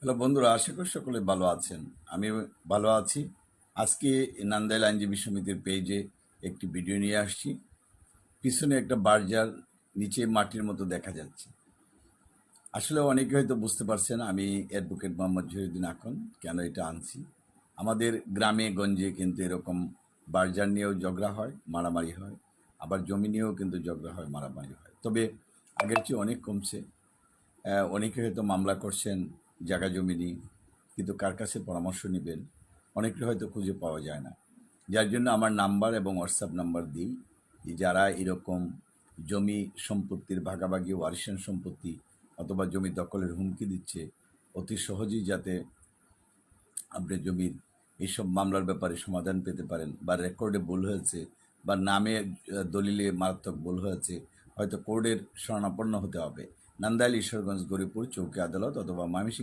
Hello বন্ধুরা, আশা করি সকলে ভালো আছেন। আমি ভালো আছি। আজকে নান্দাইল আইনজীবী সমিতির পেজে একটি ভিডিও নিয়ে আসছি। পিছনে একটা বার্জার, নিচে মাটির মতো দেখা যাচ্ছে। আসলে অনেকে হয়তো বুঝতে পারছেন আমি অ্যাডভোকেট মোহাম্মদ জহিরুদ্দিন আখন্দ কেন এটা আনছি। আমাদের গ্রামে গঞ্জে কিন্তু এরকম বার্জার নিয়েও ঝগড়া হয়, মারামারি হয়, আবার জমি নিয়েও কিন্তু ঝগড়া হয়, মারামারি হয়। তবে আগের চেয়ে অনেক কমছে। অনেকে হয়তো মামলা করছেন জায়গা জমি নিয়ে, কিন্তু কার কাছে পরামর্শ নেবেন অনেকে হয়তো খুঁজে পাওয়া যায় না। যার জন্য আমার নাম্বার এবং হোয়াটসঅ্যাপ নাম্বার দিই, যে যারা এরকম জমি সম্পত্তির ভাগাভাগি, ওয়ারিশান সম্পত্তি অথবা জমি দখলের হুমকি দিচ্ছে, অতি সহজেই যাতে আপনি জমির এইসব মামলার ব্যাপারে সমাধান পেতে পারেন, বা রেকর্ডে ভুল হয়েছে, বা নামে দলিলে মারাত্মক ভুল হয়েছে, হয়তো কোর্টের শরণাপন্ন হতে হবে। নান্দাইল, ঈশ্বরগঞ্জ, গরিপুর চৌকি আদালত অথবা ময়মনসিংহ